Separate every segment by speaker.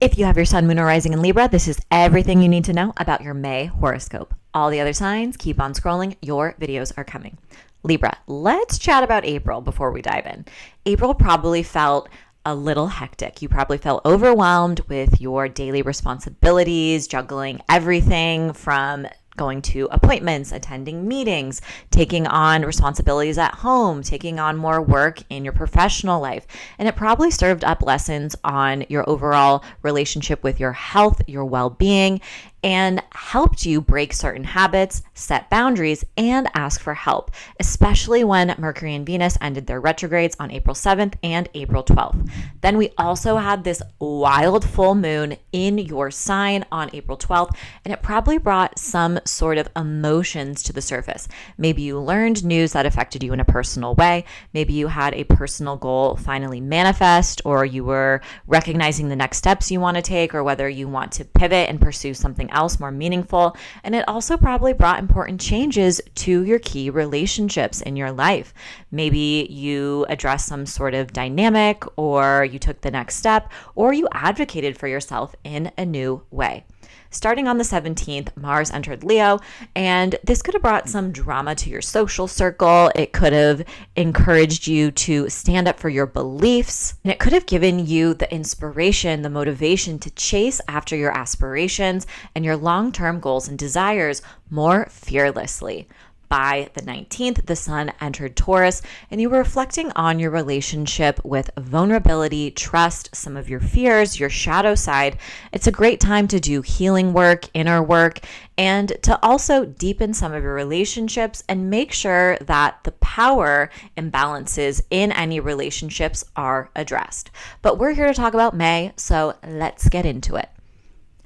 Speaker 1: If you have your sun, moon, or rising in Libra, this is everything you need to know about your May horoscope. All the other signs, keep on scrolling. Your videos are coming. Libra, let's chat about April before we dive in. April probably felt a little hectic. You probably felt overwhelmed with your daily responsibilities, juggling everything from going to appointments, attending meetings, taking on responsibilities at home, taking on more work in your professional life. And it probably served up lessons on your overall relationship with your health, your well-being, and helped you break certain habits, set boundaries, and ask for help, especially when Mercury and Venus ended their retrogrades on April 7th and April 12th. Then we also had this wild full moon in your sign on April 12th, and it probably brought some sort of emotions to the surface. Maybe you learned news that affected you in a personal way. Maybe you had a personal goal finally manifest, or you were recognizing the next steps you want to take, or whether you want to pivot and pursue something else more meaningful. And it also probably brought important changes to your key relationships in your life. Maybe you addressed some sort of dynamic, or you took the next step, or you advocated for yourself in a new way. Starting on the 17th, Mars entered Leo, and this could have brought some drama to your social circle. It could have encouraged you to stand up for your beliefs, and it could have given you the inspiration, the motivation to chase after your aspirations and your long-term goals and desires more fearlessly. By the 19th, the sun entered Taurus, and you were reflecting on your relationship with vulnerability, trust, some of your fears, your shadow side. It's a great time to do healing work, inner work, and to also deepen some of your relationships and make sure that the power imbalances in any relationships are addressed. But we're here to talk about May, so let's get into it.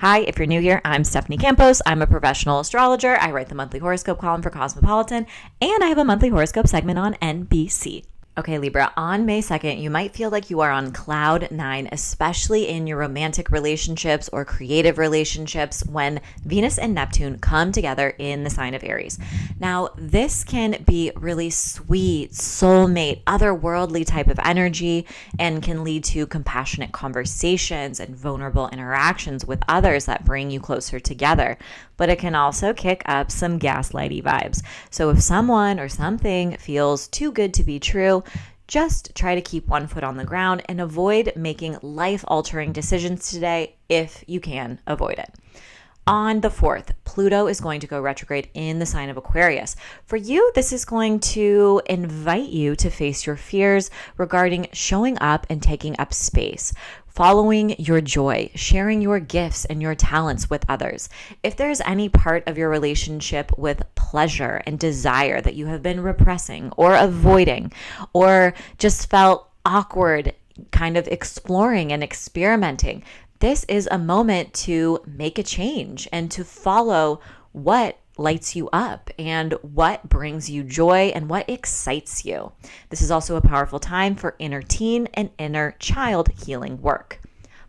Speaker 1: Hi, if you're new here, I'm Stephanie Campos. I'm a professional astrologer. I write the monthly horoscope column for Cosmopolitan, and I have a monthly horoscope segment on NBC. Okay, Libra, on May 2nd, you might feel like you are on cloud nine, especially in your romantic relationships or creative relationships when Venus and Neptune come together in the sign of Aries. Now, this can be really sweet, soulmate, otherworldly type of energy and can lead to compassionate conversations and vulnerable interactions with others that bring you closer together. But it can also kick up some gaslighty vibes. So if someone or something feels too good to be true, just try to keep one foot on the ground and avoid making life-altering decisions today if you can avoid it. On the 4th, Pluto is going to go retrograde in the sign of Aquarius. For you, this is going to invite you to face your fears regarding showing up and taking up space, following your joy, sharing your gifts and your talents with others. If there's any part of your relationship with pleasure and desire that you have been repressing or avoiding, or just felt awkward, kind of exploring and experimenting, this is a moment to make a change and to follow what lights you up and what brings you joy and what excites you. This is also a powerful time for inner teen and inner child healing work.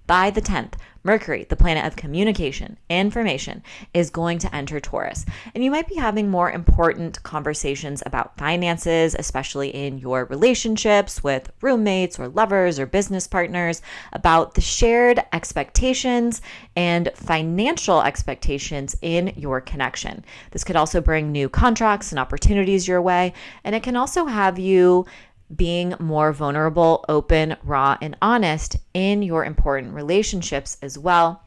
Speaker 1: By the 10th, Mercury, the planet of communication, information, is going to enter Taurus. And you might be having more important conversations about finances, especially in your relationships with roommates or lovers or business partners, about the shared expectations and financial expectations in your connection. This could also bring new contracts and opportunities your way. And it can also have you being more vulnerable, open, raw, and honest in your important relationships as well.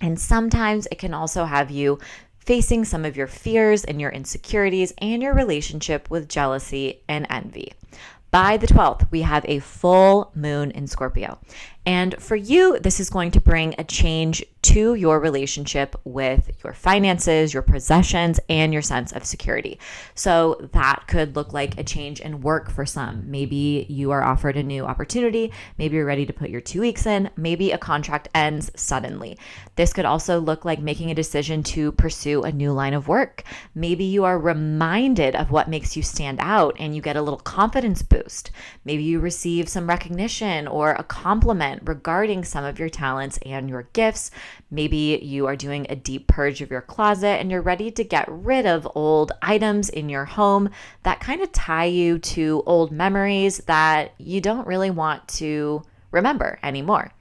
Speaker 1: And sometimes it can also have you facing some of your fears and your insecurities and your relationship with jealousy and envy. By the 12th, we have a full moon in Scorpio. And for you, this is going to bring a change to your relationship with your finances, your possessions, and your sense of security. So that could look like a change in work for some. Maybe you are offered a new opportunity. Maybe you're ready to put your 2 weeks in. Maybe a contract ends suddenly. This could also look like making a decision to pursue a new line of work. Maybe you are reminded of what makes you stand out and you get a little confidence boost. Maybe you receive some recognition or a compliment regarding some of your talents and your gifts. Maybe you are doing a deep purge of your closet and you're ready to get rid of old items in your home that kind of tie you to old memories that you don't really want to remember anymore.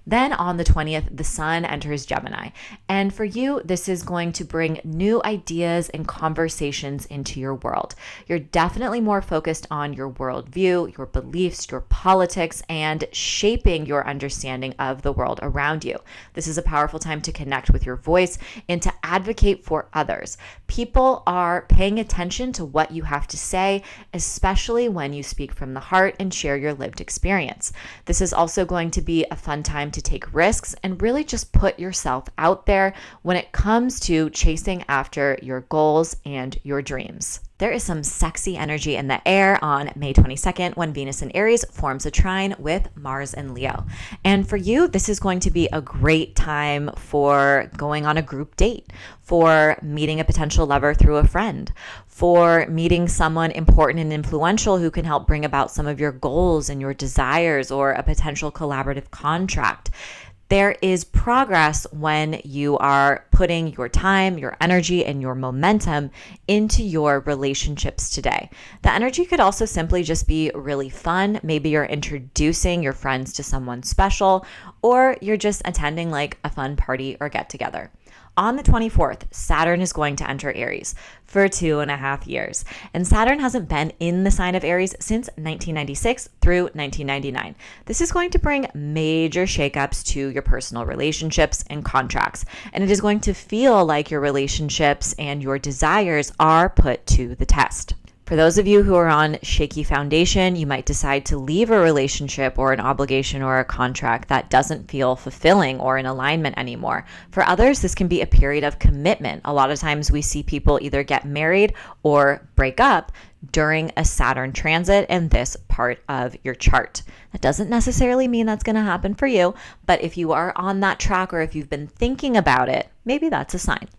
Speaker 1: Then on the 20th, the sun enters Gemini. And for you, this is going to bring new ideas and conversations into your world. You're definitely more focused on your worldview, your beliefs, your politics, and shaping your understanding of the world around you. This is a powerful time to connect with your voice and to advocate for others. People are paying attention to what you have to say, especially when you speak from the heart and share your lived experience. This is also going to be a fun time to take risks and really just put yourself out there when it comes to chasing after your goals and your dreams. There is some sexy energy in the air on May 22nd when Venus in Aries forms a trine with Mars in Leo. And for you, this is going to be a great time for going on a group date, for meeting a potential lover through a friend, for meeting someone important and influential who can help bring about some of your goals and your desires or a potential collaborative contract. There is progress when you are putting your time, your energy, and your momentum into your relationships today. The energy could also simply just be really fun. Maybe you're introducing your friends to someone special, or you're just attending like a fun party or get together. On the 24th, Saturn is going to enter Aries for 2.5 years. And Saturn hasn't been in the sign of Aries since 1996 through 1999. This is going to bring major shakeups to your personal relationships and contracts. And it is going to feel like your relationships and your desires are put to the test. For those of you who are on shaky foundation, you might decide to leave a relationship or an obligation or a contract that doesn't feel fulfilling or in alignment anymore. For others, this can be a period of commitment. A lot of times we see people either get married or break up during a Saturn transit in this part of your chart. That doesn't necessarily mean that's going to happen for you, but if you are on that track or if you've been thinking about it, maybe that's a sign.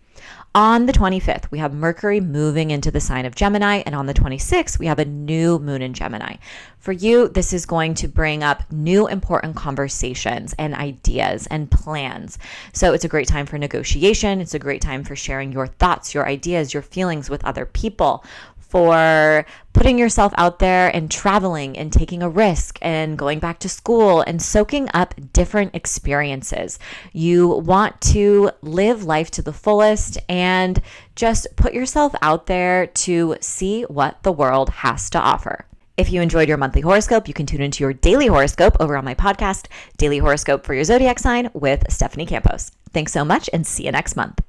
Speaker 1: On the 25th, we have Mercury moving into the sign of Gemini, and on the 26th, we have a new moon in Gemini. For you, this is going to bring up new important conversations and ideas and plans. So it's a great time for negotiation. It's a great time for sharing your thoughts, your ideas, your feelings with other people, for putting yourself out there and traveling and taking a risk and going back to school and soaking up different experiences. You want to live life to the fullest and just put yourself out there to see what the world has to offer. If you enjoyed your monthly horoscope, you can tune into your daily horoscope over on my podcast, Daily Horoscope for Your Zodiac Sign with Stephanie Campos. Thanks so much and see you next month.